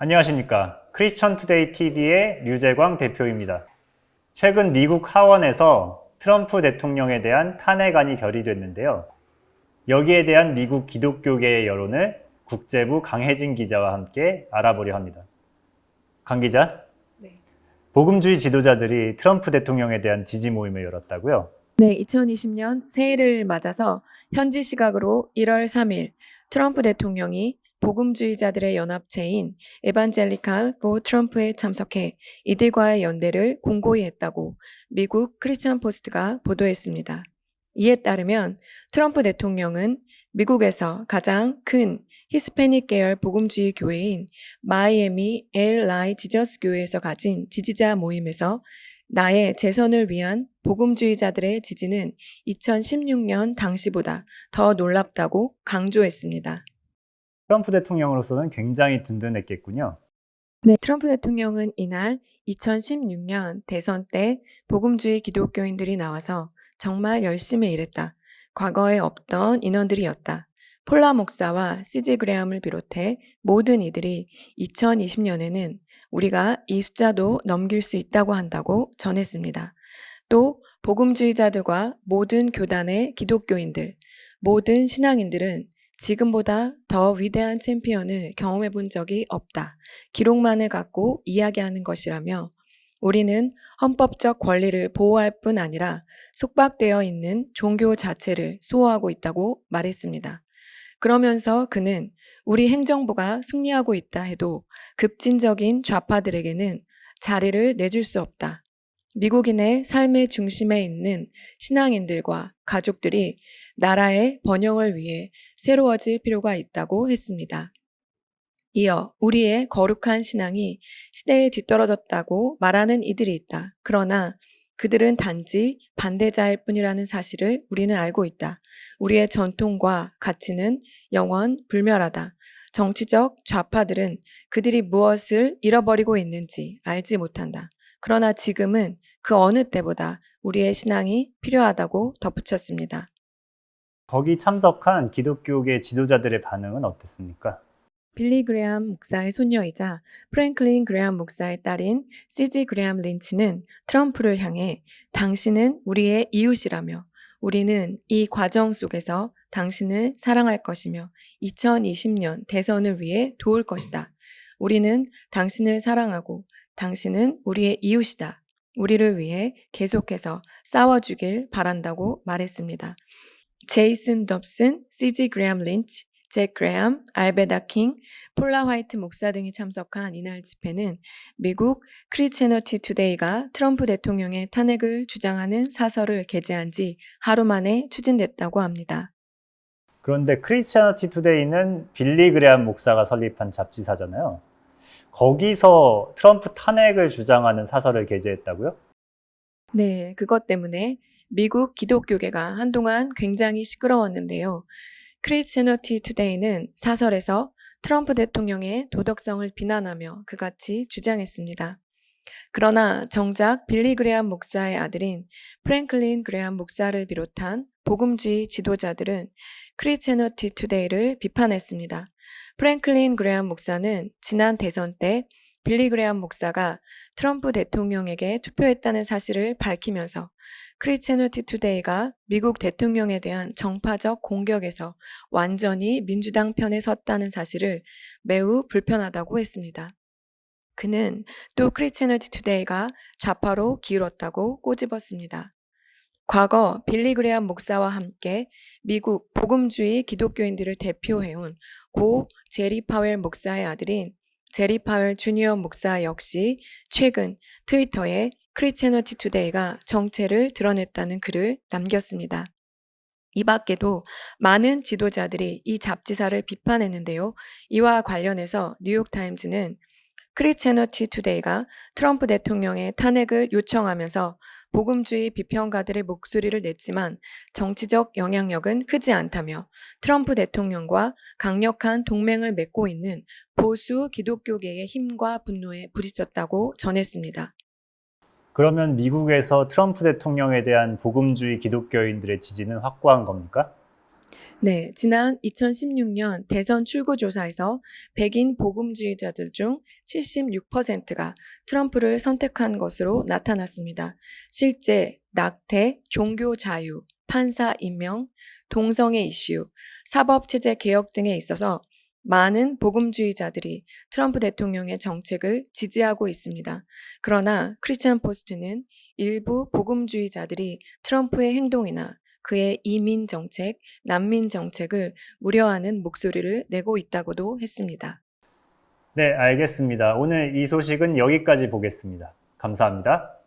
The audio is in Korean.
안녕하십니까. 크리스천 투데이 TV의 류재광 대표입니다. 최근 미국 하원에서 트럼프 대통령에 대한 탄핵안이 결의됐는데요. 여기에 대한 미국 기독교계의 여론을 국제부 강혜진 기자와 함께 알아보려 합니다. 강 기자, 네. 복음주의 지도자들이 트럼프 대통령에 대한 지지 모임을 열었다고요? 네, 2020년 새해를 맞아서 현지 시각으로 1월 3일 트럼프 대통령이 복음주의자들의 연합체인 에반젤리칼 포 트럼프에 참석해 이들과의 연대를 공고히 했다고 미국 크리스천 포스트가 보도했습니다. 이에 따르면 트럼프 대통령은 미국에서 가장 큰 히스패닉 계열 복음주의 교회인 마이애미 엘.라이 지저스 교회에서 가진 지지자 모임에서 나의 재선을 위한 복음주의자들의 지지는 2016년 당시보다 더 놀랍다고 강조했습니다. 트럼프 대통령으로서는 굉장히 든든했겠군요. 네, 트럼프 대통령은 이날 2016년 대선 때 복음주의 기독교인들이 나와서 정말 열심히 일했다. 과거에 없던 인원들이었다. 폴라 목사와 CG 그레함을 비롯해 모든 이들이 2020년에는 우리가 이 숫자도 넘길 수 있다고 한다고 전했습니다. 또 복음주의자들과 모든 교단의 기독교인들, 모든 신앙인들은 지금보다 더 위대한 챔피언을 경험해 본 적이 없다. 기록만을 갖고 이야기하는 것이라며 우리는 헌법적 권리를 보호할 뿐 아니라 속박되어 있는 종교 자체를 수호하고 있다고 말했습니다. 그러면서 그는 우리 행정부가 승리하고 있다 해도 급진적인 좌파들에게는 자리를 내줄 수 없다. 미국인의 삶의 중심에 있는 신앙인들과 가족들이 나라의 번영을 위해 새로워질 필요가 있다고 했습니다. 이어 우리의 거룩한 신앙이 시대에 뒤떨어졌다고 말하는 이들이 있다. 그러나 그들은 단지 반대자일 뿐이라는 사실을 우리는 알고 있다. 우리의 전통과 가치는 영원 불멸하다. 정치적 좌파들은 그들이 무엇을 잃어버리고 있는지 알지 못한다. 그러나 지금은 그 어느 때보다 우리의 신앙이 필요하다고 덧붙였습니다. 거기 참석한 기독교계 지도자들의 반응은 어땠습니까? 빌리 그레함 목사의 손녀이자 프랭클린 그레함 목사의 딸인 CG 그레함 린치는 트럼프를 향해 당신은 우리의 이웃이라며 우리는 이 과정 속에서 당신을 사랑할 것이며 2020년 대선을 위해 도울 것이다. 우리는 당신을 사랑하고 당신은 우리의 이웃이다. 우리를 위해 계속해서 싸워주길 바란다고 말했습니다. 제이슨 dob슨, CG 그레함 린치, 잭 그레함, 알베다 킹, 폴라 화이트 목사 등이 참석한 이날 집회는 미국 크리스채너티 투데이가 트럼프 대통령의 탄핵을 주장하는 사설을 게재한 지 하루 만에 추진됐다고 합니다. 그런데 크리스천티 투데이는 빌리 그레함 목사가 설립한 잡지사잖아요. 거기서 트럼프 탄핵을 주장하는 사설을 게재했다고요? 네, 그것 때문에 미국 기독교계가 한동안 굉장히 시끄러웠는데요. 크리스채너티 투데이는 사설에서 트럼프 대통령의 도덕성을 비난하며 그같이 주장했습니다. 그러나 정작 빌리 그레함 목사의 아들인 프랭클린 그레함 목사를 비롯한 복음주의 지도자들은 크리스채너티 투데이를 비판했습니다. 프랭클린 그레함 목사는 지난 대선 때 빌리 그레함 목사가 트럼프 대통령에게 투표했다는 사실을 밝히면서 크리스채너티 투데이가 미국 대통령에 대한 정파적 공격에서 완전히 민주당 편에 섰다는 사실을 매우 불편하다고 했습니다. 그는 또 크리스채너티 투데이가 좌파로 기울었다고 꼬집었습니다. 과거 빌리 그레함 목사와 함께 미국 복음주의 기독교인들을 대표해온 고 제리 파웰 목사의 아들인 제리 파웰 주니어 목사 역시 최근 트위터에 크리스채너티 투데이가 정체를 드러냈다는 글을 남겼습니다. 이 밖에도 많은 지도자들이 이 잡지사를 비판했는데요. 이와 관련해서 뉴욕타임즈는 크리스채너티 투데이가 트럼프 대통령의 탄핵을 요청하면서 복음주의 비평가들의 목소리를 냈지만 정치적 영향력은 크지 않다며 트럼프 대통령과 강력한 동맹을 맺고 있는 보수 기독교계의 힘과 분노에 부딪혔다고 전했습니다. 그러면 미국에서 트럼프 대통령에 대한 복음주의 기독교인들의 지지는 확고한 겁니까? 네, 지난 2016년 대선 출구조사에서 백인 복음주의자들 중 76%가 트럼프를 선택한 것으로 나타났습니다. 실제 낙태, 종교 자유, 판사 임명, 동성애 이슈, 사법체제 개혁 등에 있어서 많은 복음주의자들이 트럼프 대통령의 정책을 지지하고 있습니다. 그러나 크리스천 포스트는 일부 복음주의자들이 트럼프의 행동이나 그의 이민 정책, 난민 정책을 우려하는 목소리를 내고 있다고도 했습니다. 네, 알겠습니다. 오늘 이 소식은 여기까지 보겠습니다. 감사합니다.